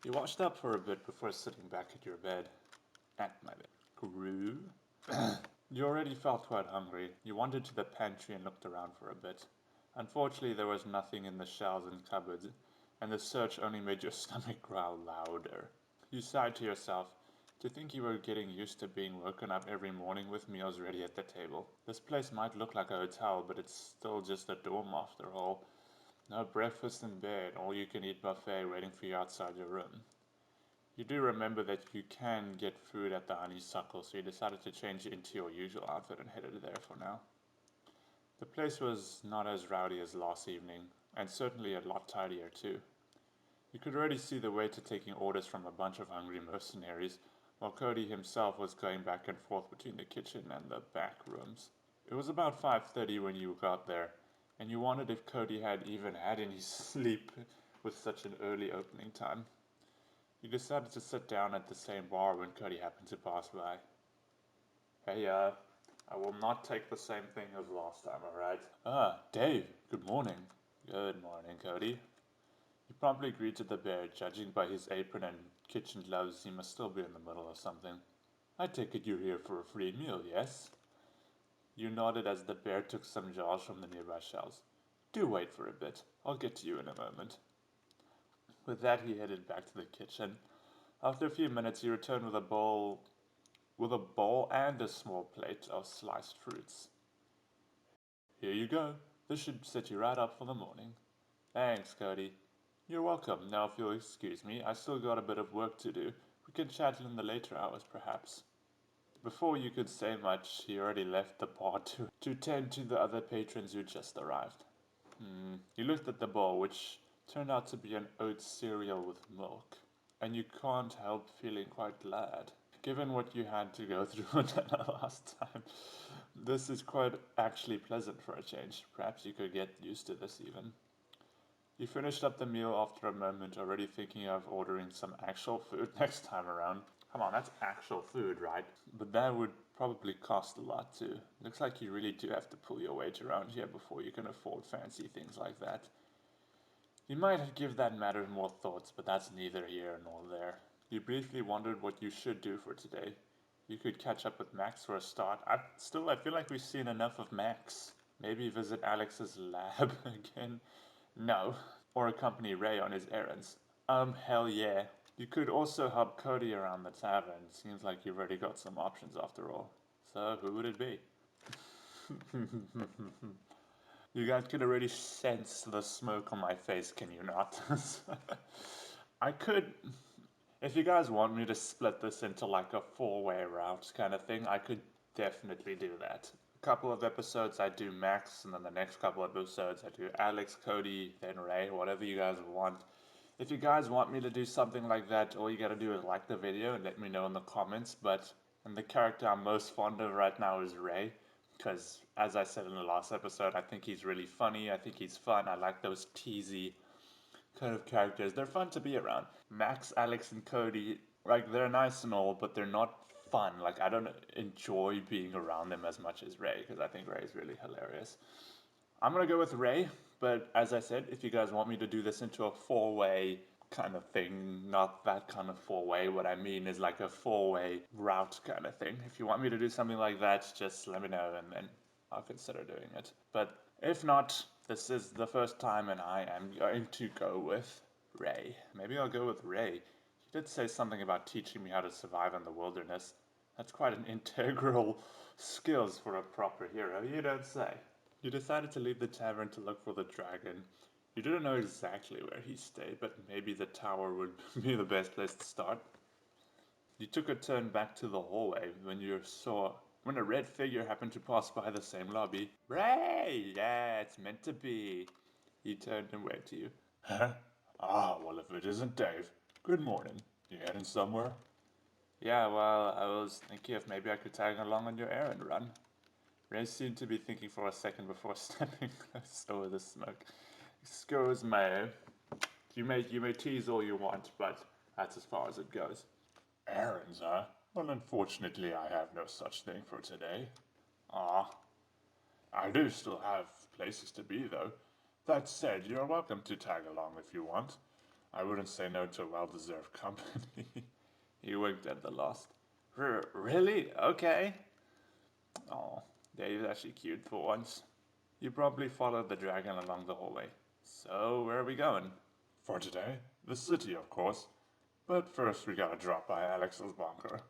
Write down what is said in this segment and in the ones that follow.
You washed up for a bit before sitting back at your bed. At my bed. Grew. You already felt quite hungry. You wandered to the pantry and looked around for a bit. Unfortunately, there was nothing in the shelves and cupboards, and the search only made your stomach growl louder. You sighed to yourself. To think you were getting used to being woken up every morning with meals ready at the table. This place might look like a hotel, but it's still just a dorm after all. No breakfast in bed, all you can eat buffet waiting for you outside your room. You do remember that you can get food at the Honeysuckle, so you decided to change into your usual outfit and headed there for now. The place was not as rowdy as last evening, and certainly a lot tidier too. You could already see the waiter taking orders from a bunch of hungry mercenaries, while Cody himself was going back and forth between the kitchen and the back rooms. It was about 5:30 when you got there, and you wondered if Cody had even had any sleep with such an early opening time. You decided to sit down at the same bar when Cody happened to pass by. Hey, I will not take the same thing as last time, alright? Ah, Dave, good morning. Good morning, Cody. He promptly greeted the bear. Judging by his apron and kitchen gloves, he must still be in the middle of something. I take it you're here for a free meal, yes? You nodded as the bear took some jars from the nearby shelves. Do wait for a bit. I'll get to you in a moment. With that, he headed back to the kitchen. After a few minutes, he returned with a bowl and a small plate of sliced fruits. Here you go. This should set you right up for the morning. Thanks, Cody. You're welcome. Now, if you'll excuse me, I still got a bit of work to do. We can chat in the later hours, perhaps. Before you could say much, he already left the bar to tend to the other patrons who just arrived. You looked at the bowl, which turned out to be an oat cereal with milk, and you can't help feeling quite glad. Given what you had to go through last time, this is quite actually pleasant for a change. Perhaps you could get used to this even. You finished up the meal after a moment, already thinking of ordering some actual food next time around. Come on, that's actual food, right? But that would probably cost a lot too. Looks like you really do have to pull your weight around here before you can afford fancy things like that. You might give that matter more thoughts, but that's neither here nor there. You briefly wondered what you should do for today. You could catch up with Max for a start. I feel like we've seen enough of Max. Maybe visit Alex's lab again. No. Or accompany Ray on his errands. Hell yeah. You could also help Cody around the tavern. Seems like you've already got some options after all. So who would it be? You guys could already sense the smoke on my face, can you not? I could, if you guys want me to split this into like a four-way route kind of thing, I could definitely do that. A couple of episodes I do Max, and then the next couple of episodes I do Alex, Cody, then Ray, whatever you guys want. If you guys want me to do something like that, all you gotta do is like the video and let me know in the comments, and the character I'm most fond of right now is Ray, because as I said in the last episode, I think he's really funny, I think he's fun, I like those teasy kind of characters. They're fun to be around. Max, Alex, and Cody, like, they're nice and all, but they're not fun. Like, I don't enjoy being around them as much as Ray, because I think Ray is really hilarious. I'm gonna go with Ray, but as I said, if you guys want me to do this into a four-way kind of thing, not that kind of four-way, what I mean is like a four-way route kind of thing. If you want me to do something like that, just let me know and then I'll consider doing it. But if not, this is the first time and I am going to go with Ray. Maybe I'll go with Ray. He did say something about teaching me how to survive in the wilderness. That's quite an integral skills for a proper hero, you don't say. You decided to leave the tavern to look for the dragon. You didn't know exactly where he stayed, but maybe the tower would be the best place to start. You took a turn back to the hallway when a red figure happened to pass by the same lobby. Ray! Yeah, it's meant to be. He turned and waved to you. Huh? Ah, well, if it isn't Dave. Good morning. You heading somewhere? Yeah, well, I was thinking if maybe I could tag along on your errand run. Ray seemed to be thinking for a second before stepping close over the smoke. Excuse me. You may tease all you want, but that's as far as it goes. Errands, huh? Well, unfortunately, I have no such thing for today. Ah, I do still have places to be, though. That said, you're welcome to tag along if you want. I wouldn't say no to well-deserved company. He winked at the last. Really? Okay. Oh, Dave's actually cute for once. You probably followed the dragon along the hallway. So, where are we going? For today, the city, of course. But first we gotta drop by Alex's bunker.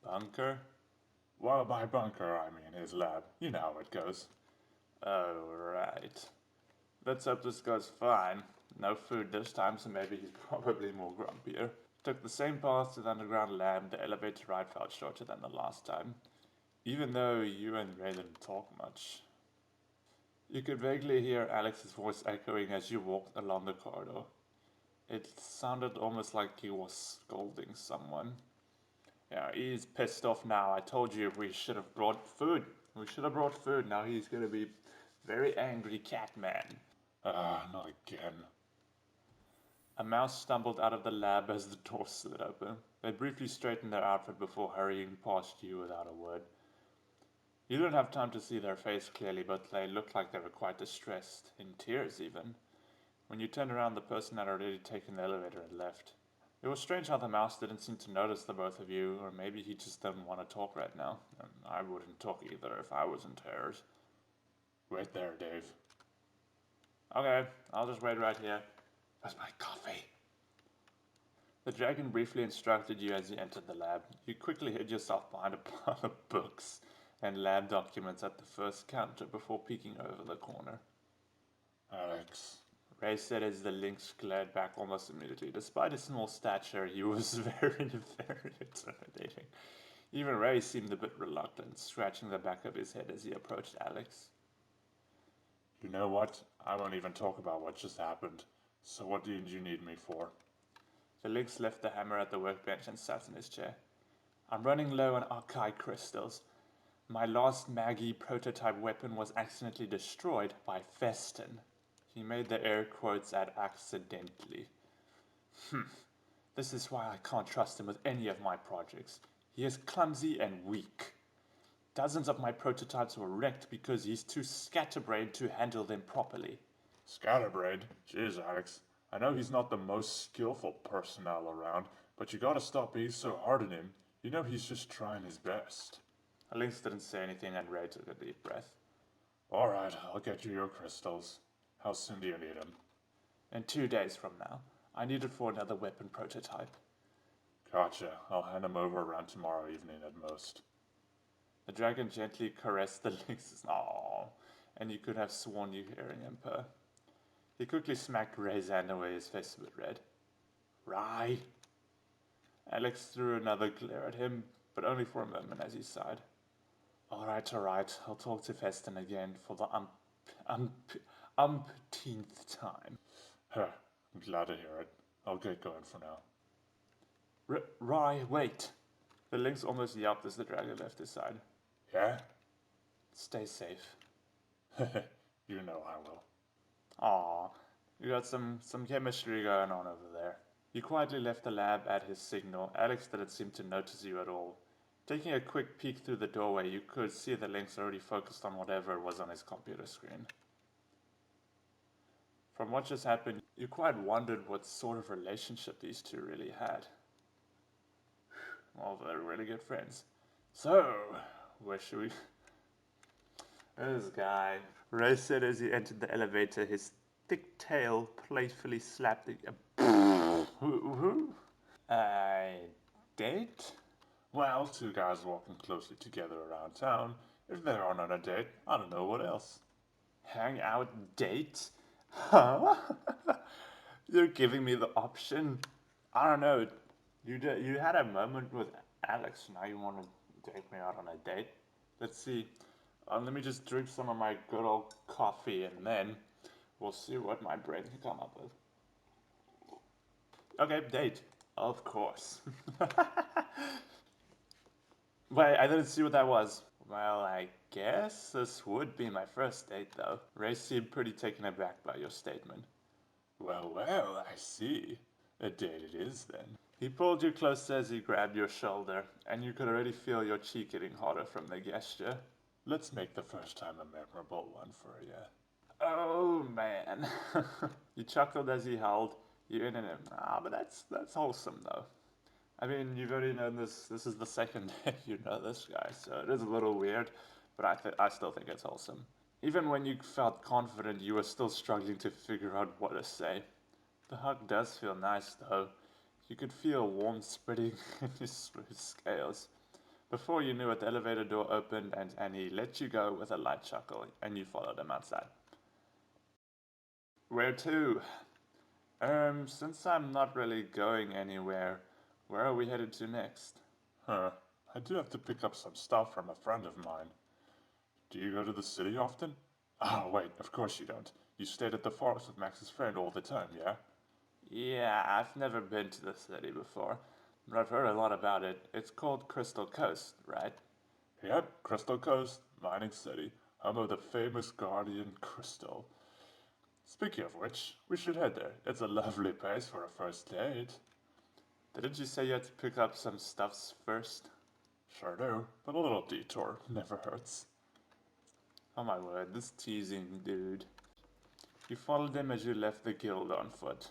Bunker? Well, by bunker, I mean his lab. You know how it goes. Oh, right. Let's hope this goes fine. No food this time, so maybe he's probably more grumpier. Took the same path to the underground lab. The elevator ride felt shorter than the last time. Even though you and Ray didn't talk much. You could vaguely hear Alex's voice echoing as you walked along the corridor. It sounded almost like he was scolding someone. Yeah, he's pissed off now. I told you we should have brought food. We should have brought food. Now he's gonna be very angry cat man. Not again. A mouse stumbled out of the lab as the door slid open. They briefly straightened their outfit before hurrying past you without a word. You didn't have time to see their face clearly, but they looked like they were quite distressed, in tears even. When you turned around, the person had already taken the elevator and left. It was strange how the mouse didn't seem to notice the both of you, or maybe he just didn't want to talk right now. And I wouldn't talk either if I was in tears. Wait there, Dave. Okay, I'll just wait right here. Where's my coffee? The dragon briefly instructed you as you entered the lab. You quickly hid yourself behind a pile of books and lab documents at the first counter before peeking over the corner. Alex. Ray said as the lynx glared back almost immediately. Despite his small stature, he was very intimidating. Even Ray seemed a bit reluctant, scratching the back of his head as he approached Alex. You know what? I won't even talk about what just happened. So what did you need me for? The lynx left the hammer at the workbench and sat in his chair. I'm running low on archive crystals. My last Maggie prototype weapon was accidentally destroyed by Feston. He made the air quotes at accidentally. This is why I can't trust him with any of my projects. He is clumsy and weak. Dozens of my prototypes were wrecked because he's too scatterbrained to handle them properly. Scatterbrained? Jeez, Alex. I know he's not the most skillful personnel around, but you gotta stop being so hard on him. You know he's just trying his best. Lynx didn't say anything and Ray took a deep breath. Alright, I'll get you your crystals. How soon do you need them? In 2 days from now. I need it for another weapon prototype. Gotcha. I'll hand them over around tomorrow evening at most. The dragon gently caressed the lynx's aw, and you could have sworn you hearing him purr. He quickly smacked Ray's hand away, his face a bit red. Ray! Alex threw another glare at him, but only for a moment as he sighed. Alright. I'll talk to Feston again for the umpteenth time. I'm glad to hear it. I'll get going for now. Ray, wait! The lynx almost yelped as the dragon left his side. Yeah? Stay safe. You know I will. Aw, you got some chemistry going on over there. You quietly left the lab at his signal. Alex didn't seem to notice you at all. Taking a quick peek through the doorway, you could see the lynx already focused on whatever was on his computer screen. From what just happened, you quite wondered what sort of relationship these two really had. Well, they're really good friends. So, where should we... This guy. Ray said as he entered the elevator, his thick tail playfully slapped the... Date? Well, two guys walking closely together around town. If they're on a date, I don't know what else. Hang out date? Huh? You're giving me the option? I don't know. You had a moment with Alex, now you want to take me out on a date? Let's see. Let me just drink some of my good old coffee and then we'll see what my brain can come up with. Okay, date. Of course. Wait, I didn't see what that was. Well, I guess this would be my first date, though. Ray seemed pretty taken aback by your statement. Well, I see. A date it is, then. He pulled you closer as he grabbed your shoulder, and you could already feel your cheek getting hotter from the gesture. Let's make the first time a memorable one for you. Oh, man. He chuckled as he held You in him. Ah, but that's wholesome though. I mean, you've already known this. This is the second day you know this guy, so it is a little weird, but I still think it's wholesome. Even when you felt confident, you were still struggling to figure out what to say. The hug does feel nice though. You could feel warmth spreading in his smooth scales. Before you knew it, the elevator door opened and he let you go with a light chuckle, and you followed him outside. Where to? Since I'm not really going anywhere, where are we headed to next? Huh. I do have to pick up some stuff from a friend of mine. Do you go to the city often? Oh, wait, of course you don't. You stayed at the forest with Max's friend all the time, yeah? Yeah, I've never been to the city before, but I've heard a lot about it. It's called Crystal Coast, right? Yep, Crystal Coast, mining city, home of the famous Guardian Crystal. Speaking of which, we should head there. It's a lovely place for a first date. Didn't you say you had to pick up some stuffs first? Sure do, but a little detour never hurts. Oh my word, this teasing dude. You followed him as you left the guild on foot.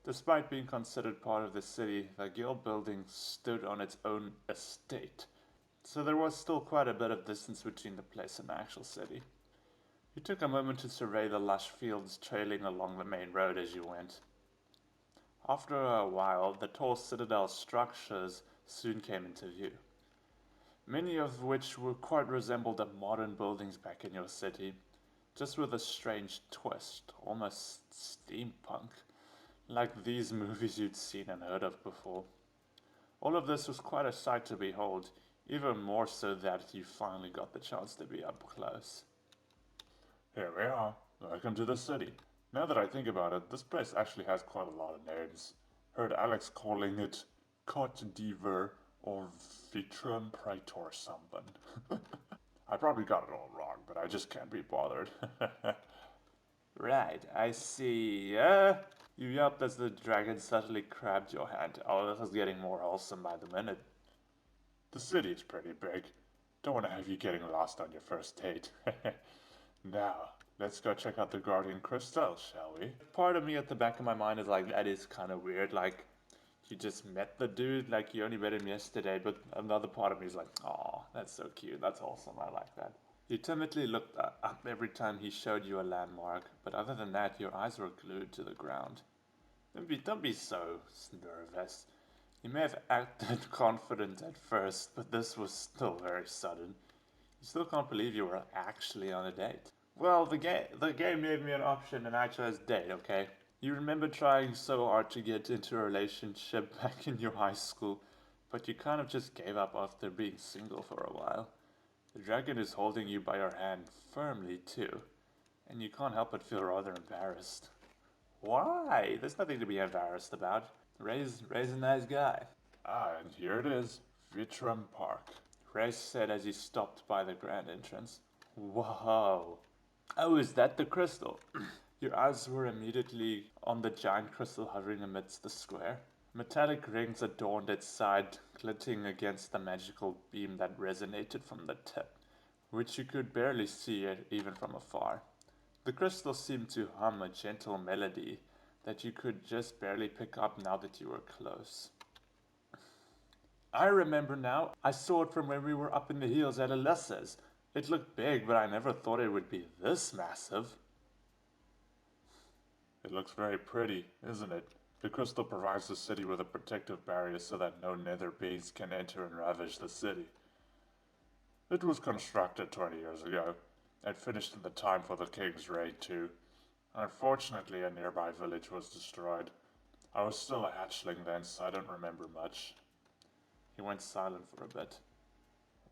Despite being considered part of the city, the guild building stood on its own estate, so there was still quite a bit of distance between the place and the actual city. You took a moment to survey the lush fields trailing along the main road as you went. After a while, the tall citadel structures soon came into view, many of which were quite resembled the modern buildings back in your city, just with a strange twist, almost steampunk, like these movies you'd seen and heard of before. All of this was quite a sight to behold, even more so that you finally got the chance to be up close. Here we are. Welcome to the city. Now that I think about it, this place actually has quite a lot of names. Heard Alex calling it Cote d'Ivoire or Vitrum Praetor or something. I probably got it all wrong, but I just can't be bothered. Right, I see. You yelped as the dragon suddenly grabbed your hand. Oh, this is getting more wholesome by the minute. The city is pretty big. Don't want to have you getting lost on your first date. Now, let's go check out the Guardian Crystal, shall we? Part of me at the back of my mind is like, that is kind of weird. Like, you just met the dude, like you only met him yesterday, but another part of me is like, oh, that's so cute. That's awesome. I like that. You timidly looked up every time he showed you a landmark, but other than that, your eyes were glued to the ground. Don't be so nervous. You may have acted confident at first, but this was still very sudden. You still can't believe you were actually on a date. Well, the game gave me an option and I chose date, okay? You remember trying so hard to get into a relationship back in your high school, but you kind of just gave up after being single for a while. The dragon is holding you by your hand firmly, too, and you can't help but feel rather embarrassed. Why? There's nothing to be embarrassed about. Ray's a nice guy. Ah, and here it is, Vitrum Park. Ray said as he stopped by the grand entrance. Whoa. Oh, is that the crystal? Your eyes were immediately on the giant crystal hovering amidst the square. Metallic rings adorned its side, glinting against the magical beam that resonated from the tip, which you could barely see even from afar. The crystal seemed to hum a gentle melody that you could just barely pick up now that you were close. I remember now. I saw it from when we were up in the hills at Alessa's. It looked big, but I never thought it would be this massive. It looks very pretty, isn't it? The crystal provides the city with a protective barrier so that no nether beings can enter and ravage the city. It was constructed 20 years ago, and finished in the time for the king's raid too. Unfortunately, a nearby village was destroyed. I was still a hatchling then, so I don't remember much. He went silent for a bit.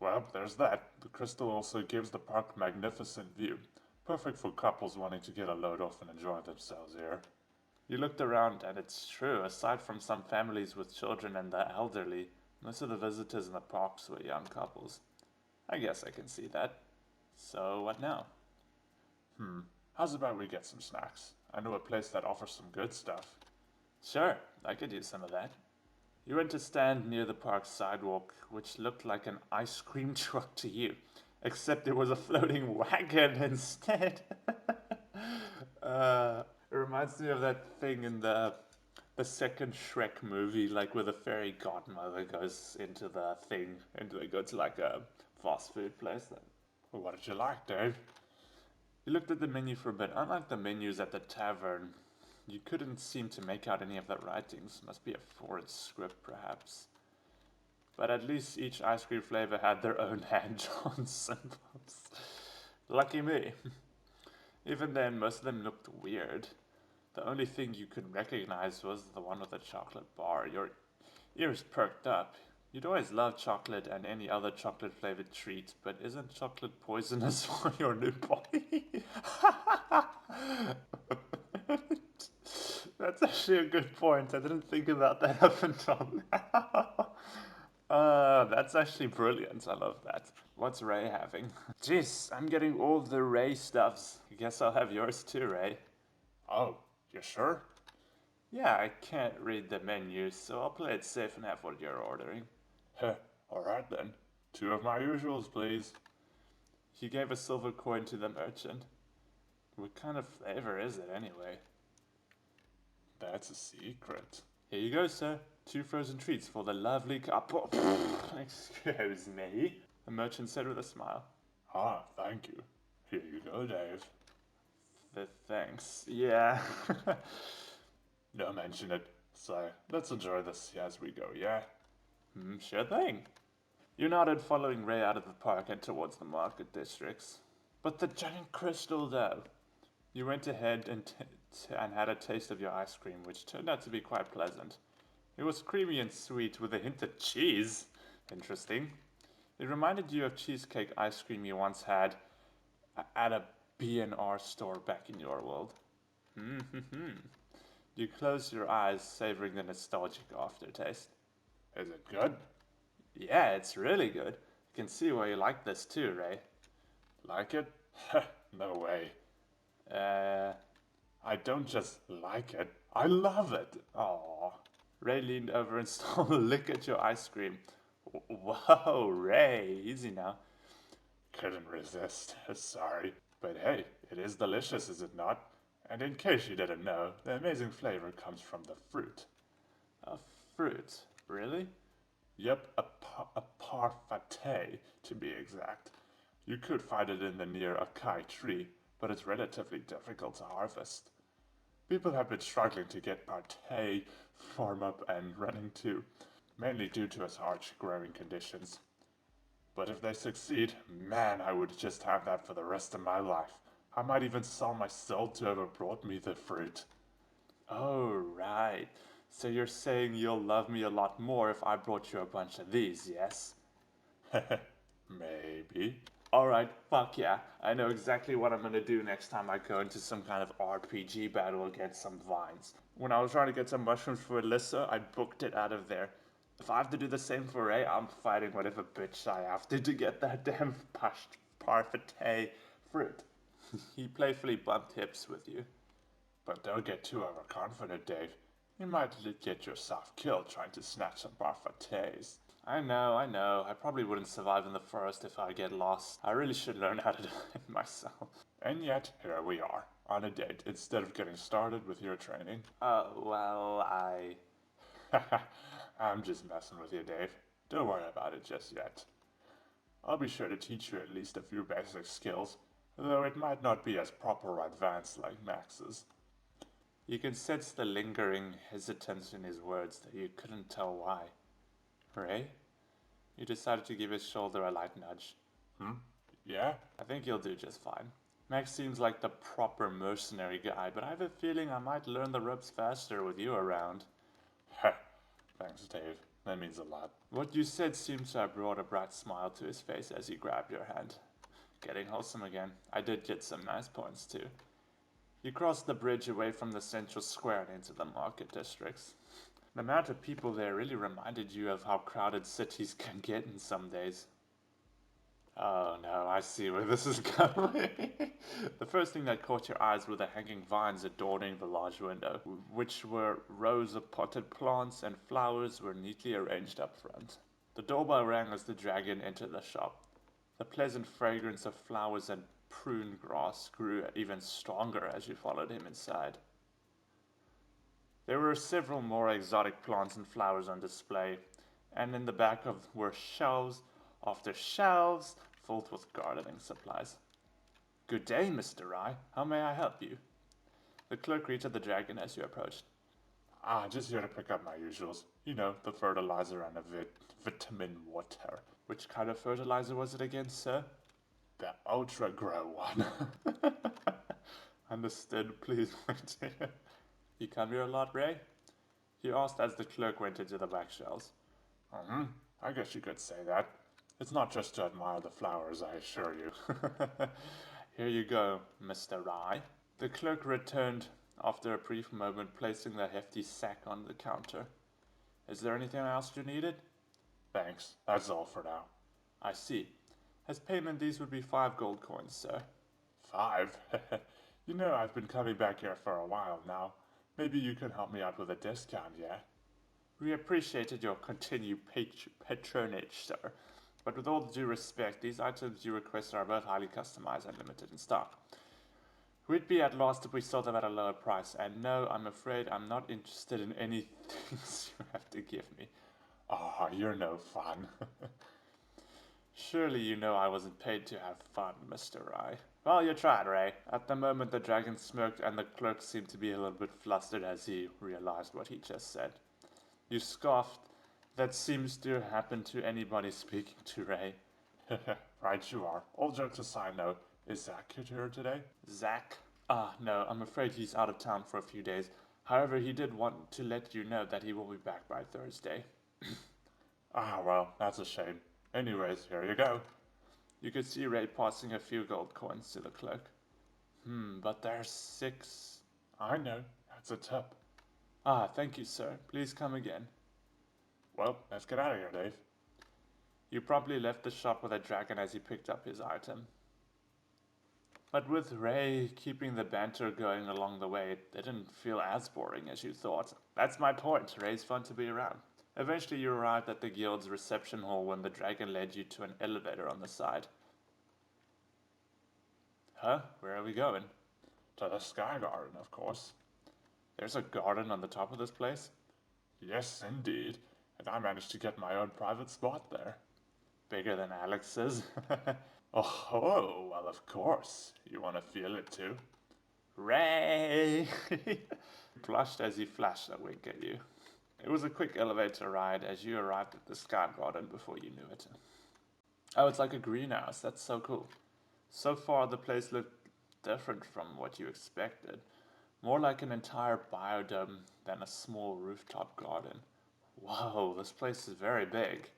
Well, there's that. The crystal also gives the park a magnificent view, perfect for couples wanting to get a load off and enjoy themselves here. You looked around, and it's true, aside from some families with children and the elderly, most of the visitors in the parks were young couples. I guess I can see that. So, what now? How's about we get some snacks? I know a place that offers some good stuff. Sure, I could use some of that. You went to stand near the park sidewalk, which looked like an ice cream truck to you, except it was a floating wagon instead. It reminds me of that thing in the the second Shrek movie, like where the fairy godmother goes into the thing, and they go to like a fast food place. Well, what did you like, Dave? You looked at the menu for a bit. Unlike the menus at the tavern, you couldn't seem to make out any of the writings. Must be a foreign script, perhaps. But at least each ice cream flavor had their own hand-drawn symbols. Lucky me. Even then, most of them looked weird. The only thing you could recognize was the one with the chocolate bar. Your ears perked up. You'd always loved chocolate and any other chocolate flavored treat, but isn't chocolate poisonous for your new body? That's actually a good point. I didn't think about that up until now. That's actually brilliant. I love that. What's Ray having? Jeez, I'm getting all the Ray stuffs. I guess I'll have yours too, Ray. Oh, you sure? Yeah, I can't read the menu, so I'll play it safe and have what you're ordering. Heh, alright then. 2 of my usuals, please. He gave a silver coin to the merchant. What kind of flavor is it anyway? That's a secret. Here you go, sir. 2 frozen treats for the lovely couple. Excuse me, the merchant said with a smile. Ah, thank you. Here you go, Dave. Thanks. Yeah. Don't mention it. So, let's enjoy this as we go, yeah? Sure thing. You nodded, following Ray out of the park and towards the market districts. But the giant crystal, though. You went ahead and had a taste of your ice cream, which turned out to be quite pleasant. It was creamy and sweet with a hint of cheese. Interesting. It reminded you of cheesecake ice cream you once had at a B&R store back in your world. You closed your eyes, savoring the nostalgic aftertaste. Is it good? Yeah, it's really good. I can see why you like this too, Ray. Like it? No way. I don't just like it, I love it. Aww. Ray leaned over and stole a lick at your ice cream. Whoa, Ray, easy now. Couldn't resist, sorry. But hey, it is delicious, is it not? And in case you didn't know, the amazing flavor comes from the fruit. A fruit? Really? Yep, a parfait, to be exact. You could find it in the near acai tree, but it's relatively difficult to harvest. People have been struggling to get parfait farm up and running too, mainly due to its harsh growing conditions. But if they succeed, man, I would just have that for the rest of my life. I might even sell my soul to whoever brought me the fruit. Oh, right. So you're saying you'll love me a lot more if I brought you a bunch of these, yes? Maybe. Alright, fuck yeah. I know exactly what I'm gonna do next time I go into some kind of RPG battle against some vines. When I was trying to get some mushrooms for Alyssa, I booked it out of there. If I have to do the same for Ray, I'm fighting whatever bitch I have to get that damn parfait fruit. He playfully bumped hips with you. But don't get too overconfident, Dave. You might get yourself killed trying to snatch some parfaits. I know. I probably wouldn't survive in the forest if I get lost. I really should learn how to do it myself. And yet, here we are, on a date, instead of getting started with your training. I'm just messing with you, Dave. Don't worry about it just yet. I'll be sure to teach you at least a few basic skills, though it might not be as proper or advanced like Max's. You can sense the lingering hesitance in his words that you couldn't tell why. Ray? You decided to give his shoulder a light nudge. Yeah? I think you'll do just fine. Max seems like the proper mercenary guy, but I have a feeling I might learn the ropes faster with you around. Thanks, Dave. That means a lot. What you said seemed to have brought a bright smile to his face as he grabbed your hand. Getting wholesome again. I did get some nice points too. You crossed the bridge away from the central square and into the market districts. The amount of people there really reminded you of how crowded cities can get in some days. Oh no, I see where this is going. The first thing that caught your eyes were the hanging vines adorning the large window, which were rows of potted plants and flowers were neatly arranged up front. The doorbell rang as the dragon entered the shop. The pleasant fragrance of flowers and prune grass grew even stronger as you followed him inside. There were several more exotic plants and flowers on display, and in the back of were shelves after shelves filled with gardening supplies. Good day, Mr. Rye. How may I help you? The clerk greeted the dragon as you approached. Ah, just here to pick up my usuals. You know, the fertilizer and a vitamin water. Which kind of fertilizer was it again, sir? The ultra grow one. Understood, please wait. You come here a lot, Ray? He asked as the clerk went into the back shelves. I guess you could say that. It's not just to admire the flowers, I assure you. Here you go, Mr. Rye. The clerk returned after a brief moment, placing the hefty sack on the counter. Is there anything else you needed? Thanks, that's all for now. I see. As payment, these would be 5 gold coins, sir. 5? You know, I've been coming back here for a while now. Maybe you can help me out with a discount, yeah? We appreciated your continued patronage, sir. But with all due respect, these items you request are both highly customized and limited in stock. We'd be at loss if we sold them at a lower price, and no, I'm afraid I'm not interested in any things you have to give me. Ah, you're no fun. Surely you know I wasn't paid to have fun, Mr. Rye. Well, you tried, Ray. At the moment, the dragon smirked, and the clerk seemed to be a little bit flustered as he realized what he just said. You scoffed. That seems to happen to anybody speaking to Ray. Right you are. All jokes aside, though, is Zach here today? Zach? Ah, no, I'm afraid he's out of town for a few days. However, he did want to let you know that he will be back by Thursday. Ah, well, that's a shame. Anyways, here you go. You could see Ray passing a few gold coins to the clerk. But there's 6. I know, that's a tip. Ah, thank you, sir. Please come again. Well, let's get out of here, Dave. You probably left the shop with a dragon as he picked up his item. But with Ray keeping the banter going along the way, it didn't feel as boring as you thought. That's my point. Ray's fun to be around. Eventually you arrived at the guild's reception hall when the dragon led you to an elevator on the side. Huh? Where are we going? To the Sky Garden, of course. There's a garden on the top of this place? Yes, indeed. And I managed to get my own private spot there. Bigger than Alex's? Oh, well, of course. You want to feel it too? Ray! He blushed as he flashed a wink at you. It was a quick elevator ride as you arrived at the Sky Garden before you knew it. Oh, it's like a greenhouse. That's so cool. So far, the place looked different from what you expected. More like an entire biodome than a small rooftop garden. Whoa, this place is very big.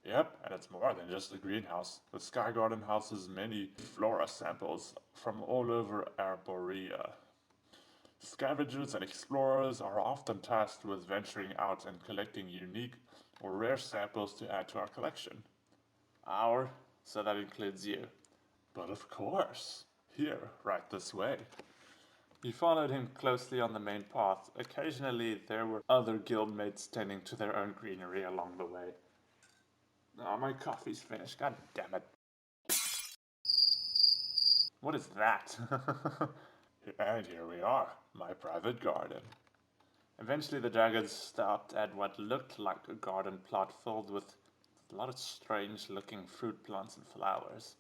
Yep, and it's more than just a greenhouse. The Sky Garden houses many flora samples from all over Arborea. Scavengers and explorers are often tasked with venturing out and collecting unique or rare samples to add to our collection. Our? So that includes you. But of course. Here, right this way. You followed him closely on the main path. Occasionally, there were other guildmates tending to their own greenery along the way. Oh, my coffee's finished. God damn it. What is that? And here we are, my private garden. Eventually, the dragon stopped at what looked like a garden plot filled with a lot of strange-looking fruit plants and flowers.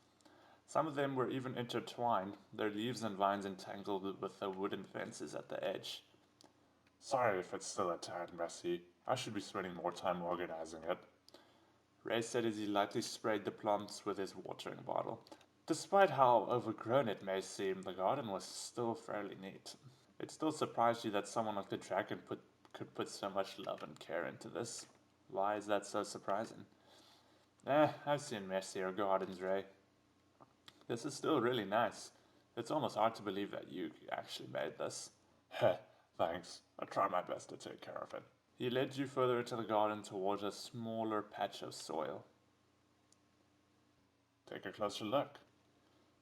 Some of them were even intertwined, their leaves and vines entangled with the wooden fences at the edge. Sorry if it's still a tad messy. I should be spending more time organizing it. Ray said as he lightly sprayed the plants with his watering bottle. Despite how overgrown it may seem, the garden was still fairly neat. It still surprised you that someone like the dragon could put so much love and care into this. Why is that so surprising? I've seen messier gardens, Ray. This is still really nice. It's almost hard to believe that you actually made this. Heh, thanks. I'll try my best to take care of it. He led you further into the garden towards a smaller patch of soil. Take a closer look.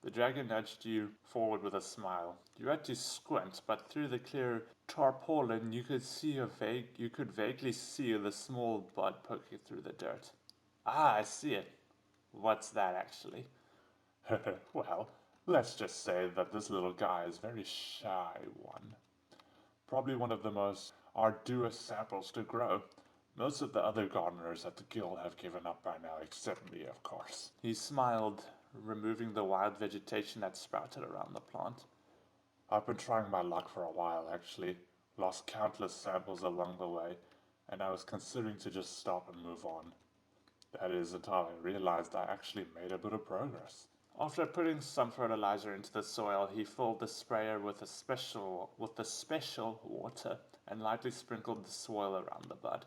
The dragon nudged you forward with a smile. You had to squint, but through the clear tarpaulin you could vaguely see the small bud poking through the dirt. Ah, I see it. What's that actually? Well, let's just say that this little guy is a very shy one. Probably one of the most arduous samples to grow. Most of the other gardeners at the guild have given up by now, except me, of course. He smiled, removing the wild vegetation that sprouted around the plant. I've been trying my luck for a while, actually. Lost countless samples along the way, and I was considering to just stop and move on. That is until I realized I actually made a bit of progress. After putting some fertilizer into the soil, he filled the sprayer with the special water and lightly sprinkled the soil around the bud.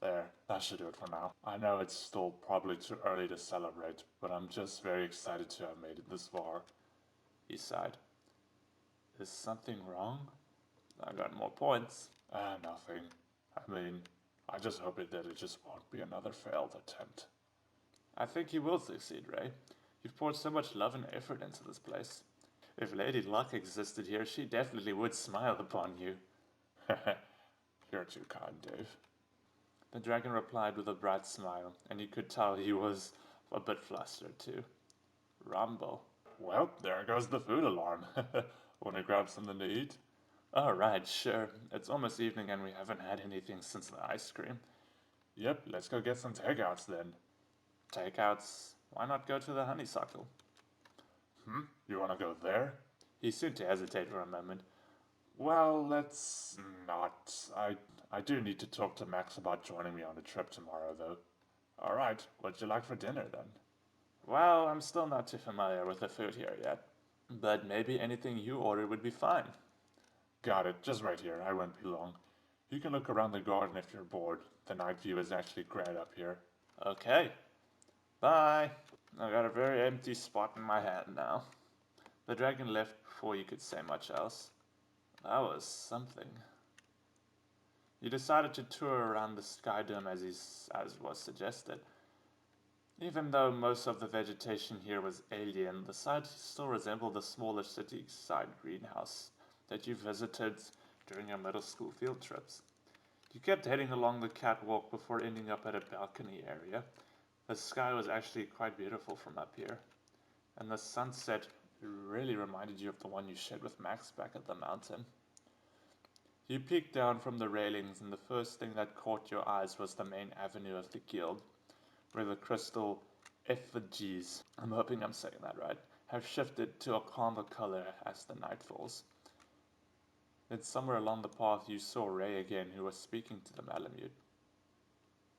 There, that should do it for now. I know it's still probably too early to celebrate, but I'm just very excited to have made it this far. He sighed. Is something wrong? I got more points. Nothing. I mean, I just hope that it just won't be another failed attempt. I think you will succeed, Ray. You've poured so much love and effort into this place. If Lady Luck existed here, she definitely would smile upon you. You're too kind, Dave. The dragon replied with a bright smile, and you could tell he was a bit flustered too. Rumble. Well, there goes the food alarm. Want to grab something to eat? All right, sure. It's almost evening and we haven't had anything since the ice cream. Yep, let's go get some takeouts then. Takeouts? Why not go to the honeysuckle? You want to go there? He seemed to hesitate for a moment. Well, let's not. I do need to talk to Max about joining me on the trip tomorrow, though. All right, what'd you like for dinner then? Well, I'm still not too familiar with the food here yet, but maybe anything you order would be fine. Got it, just right here, I won't be long. You can look around the garden if you're bored. The night view is actually great up here. Okay, bye. I got a very empty spot in my hand now. The dragon left before you could say much else. That was something. You decided to tour around the sky dome as was suggested. Even though most of the vegetation here was alien, the site still resembled the smaller city-side greenhouse that you visited during your middle school field trips. You kept heading along the catwalk before ending up at a balcony area. The sky was actually quite beautiful from up here, and the sunset really reminded you of the one you shared with Max back at the mountain. You peeked down from the railings, and the first thing that caught your eyes was the main avenue of the guild, where the crystal effigies, I'm hoping I'm saying that right, have shifted to a calmer color as the night falls. Then somewhere along the path you saw Ray again, who was speaking to the Malamute.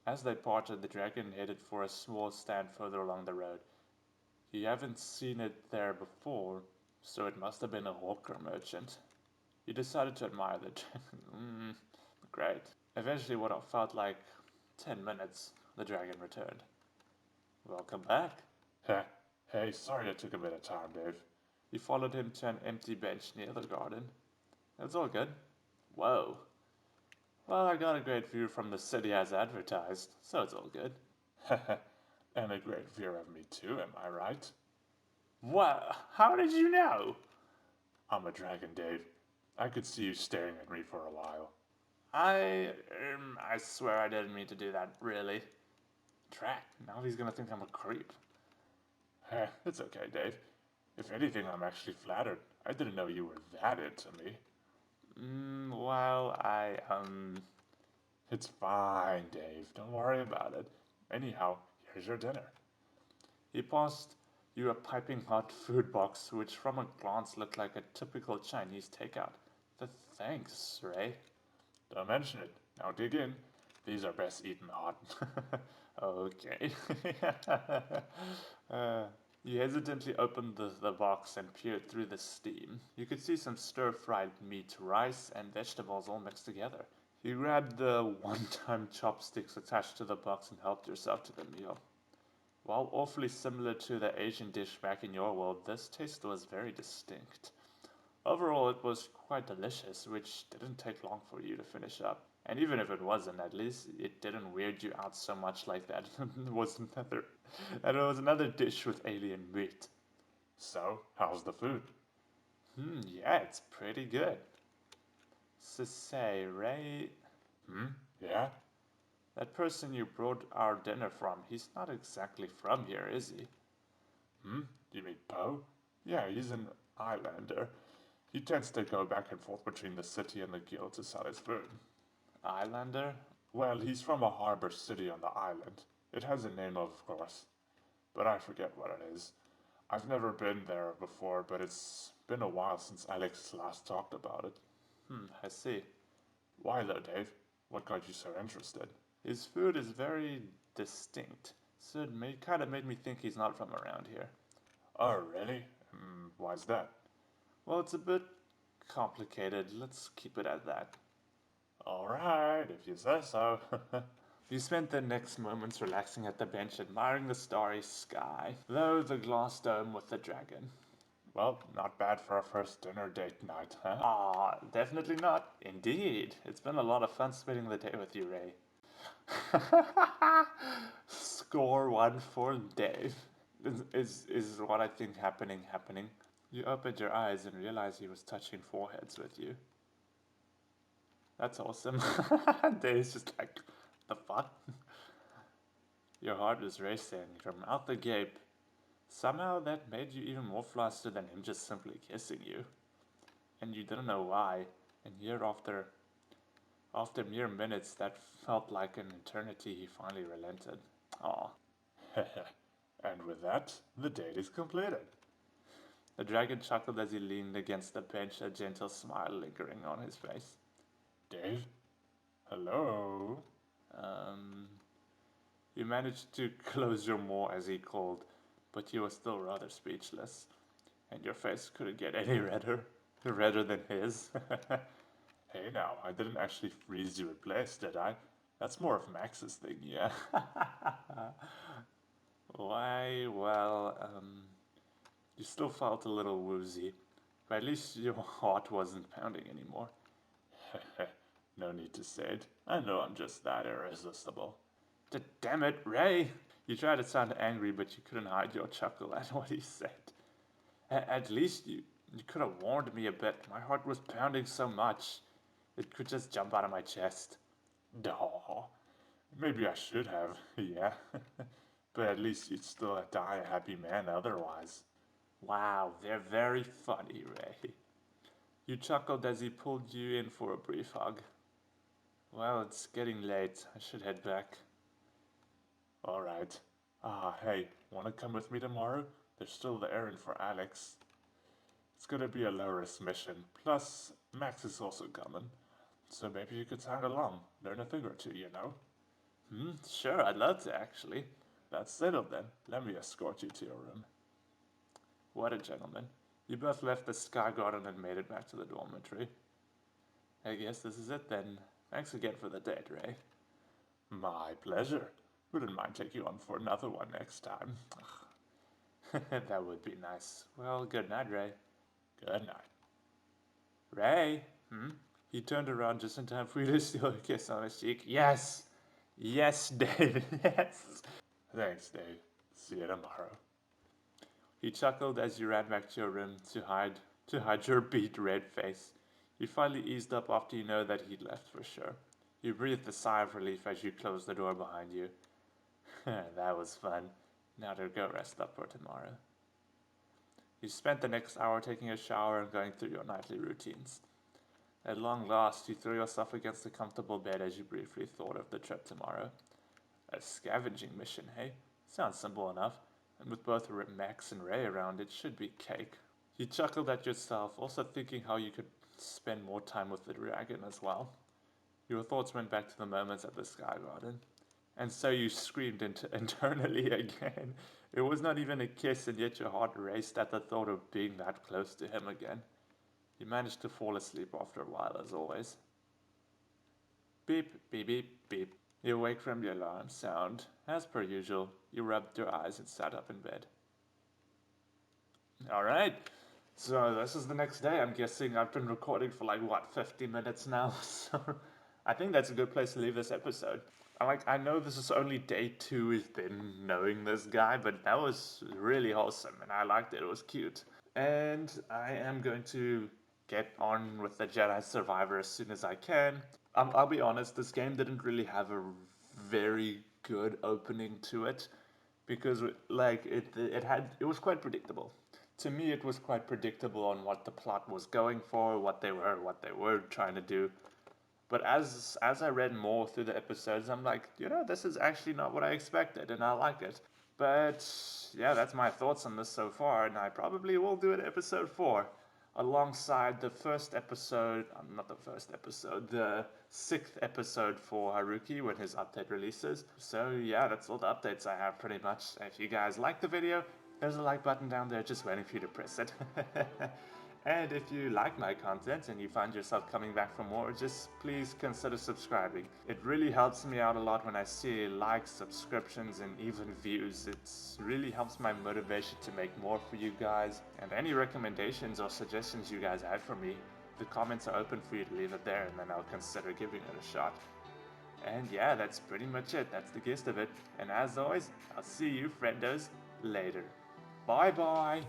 As they parted, the dragon headed for a small stand further along the road. You haven't seen it there before, so it must have been a hawker merchant. You decided to admire the dragon. Great. Eventually, what felt like 10 minutes, the dragon returned. Welcome back. Hey, sorry it took a bit of time, Dave. You followed him to an empty bench near the garden. It's all good. Whoa. Well, I got a great view from the city as advertised, so it's all good. And a great view of me too, am I right? What? How did you know? I'm a dragon, Dave. I could see you staring at me for a while. I swear I didn't mean to do that, really. Drat, now he's gonna think I'm a creep. It's okay, Dave. If anything, I'm actually flattered. I didn't know you were that into me. Well, It's fine, Dave. Don't worry about it. Anyhow, here's your dinner. He passed you a piping hot food box, which from a glance looked like a typical Chinese takeout. Thanks, Ray. Don't mention it. Now dig in. These are best eaten hot. Okay. You hesitantly opened the box and peered through the steam. You could see some stir-fried meat, rice, and vegetables all mixed together. You grabbed the one-time chopsticks attached to the box and helped yourself to the meal. While awfully similar to the Asian dish back in your world, this taste was very distinct. Overall, it was quite delicious, which didn't take long for you to finish up. And even if it wasn't, at least it didn't weird you out so much like that. It was another dish with alien meat. So, how's the food? Yeah, it's pretty good. So say, Ray. Yeah? That person you brought our dinner from, he's not exactly from here, is he? You mean Poe? Yeah, he's an islander. He tends to go back and forth between the city and the guild to sell his food. Islander? Well, he's from a harbor city on the island. It has a name, of course, but I forget what it is. I've never been there before, but it's been a while since Alex last talked about it. I see. Why though, Dave? What got you so interested? His food is very distinct, so it kind of made me think he's not from around here. Oh, really? Why's that? Well, it's a bit complicated. Let's keep it at that. Alright, if you say so. You spent the next moments relaxing at the bench, admiring the starry sky, though the glass dome with the dragon. Well, not bad for our first dinner date night, huh? Ah, definitely not. Indeed. It's been a lot of fun spending the day with you, Ray. Score one for Dave. Is what I think happening. You opened your eyes and realized he was touching foreheads with you. That's awesome. Dave's just like, the fuck? Your heart was racing, your mouth agape. Somehow that made you even more flustered than him just simply kissing you. And you didn't know why, and here after mere minutes that felt like an eternity, he finally relented. Aw. And with that, the date is completed. The dragon chuckled as he leaned against the bench, a gentle smile lingering on his face. Dave? Hello? You managed to close your maw as he called, but you were still rather speechless, and your face couldn't get any redder than his. Hey now, I didn't actually freeze you in place, did I? That's more of Max's thing, yeah. Why, well, you still felt a little woozy, but at least your heart wasn't pounding anymore. No need to say it. I know I'm just that irresistible. Damn it, Ray! You tried to sound angry, but you couldn't hide your chuckle at what he said. At least you could have warned me a bit. My heart was pounding so much. It could just jump out of my chest. Aw, maybe I should have, yeah. But at least you'd still die a happy man otherwise. Wow, they're very funny, Ray. You chuckled as he pulled you in for a brief hug. Well, it's getting late. I should head back. Alright. Hey, wanna come with me tomorrow? There's still the errand for Alex. It's gonna be a low-risk mission. Plus, Max is also coming. So maybe you could tag along. Learn a thing or two, you know? Sure, I'd love to, actually. That's settled then. Let me escort you to your room. What a gentleman. You both left the Sky Garden and made it back to the dormitory. I guess this is it then. Thanks again for the date, Ray. My pleasure. Wouldn't mind taking you on for another one next time. That would be nice. Well, good night, Ray. Good night. Ray? He turned around just in time for you to steal a kiss on his cheek. Yes! Yes, David, yes! Thanks, Dave. See you tomorrow. He chuckled as you ran back to your room to hide your beet red face. You finally eased up after you know that he'd left for sure. You breathed a sigh of relief as you closed the door behind you. That was fun. Now to go rest up for tomorrow. You spent the next hour taking a shower and going through your nightly routines. At long last, you threw yourself against the comfortable bed as you briefly thought of the trip tomorrow. A scavenging mission, hey? Sounds simple enough, and with both Max and Ray around, it should be cake. You chuckled at yourself, also thinking how you could spend more time with the dragon as well. Your thoughts went back to the moments at the Sky Garden. And so you screamed internally again. It was not even a kiss, and yet your heart raced at the thought of being that close to him again. You managed to fall asleep after a while, as always. Beep, beep, beep, beep. You awake from the alarm sound. As per usual, you rubbed your eyes and sat up in bed. Alright, so this is the next day. I'm guessing I've been recording for 50 minutes now, so I think that's a good place to leave this episode. I know this is only day 2 within knowing this guy, but that was really wholesome, and I liked it. It was cute. And I am going to get on with the Jedi Survivor as soon as I can. I'll be honest, this game didn't really have a very good opening to it, because it was quite predictable. To me, it was quite predictable on what the plot was going for, what they were trying to do. But as I read more through the episodes, I'm like, this is actually not what I expected, and I like it. But yeah, that's my thoughts on this so far, and I probably will do an episode 4 alongside the first episode, not the first episode, the 6th episode for Haruki when his update releases. So yeah, that's all the updates I have pretty much. If you guys like the video, there's a like button down there just waiting for you to press it. And if you like my content and you find yourself coming back for more, just please consider subscribing. It really helps me out a lot when I see likes, subscriptions, and even views. It really helps my motivation to make more for you guys. And any recommendations or suggestions you guys have for me, the comments are open for you to leave it there, and then I'll consider giving it a shot. And yeah, that's pretty much it. That's the gist of it. And as always, I'll see you friendos later. Bye bye!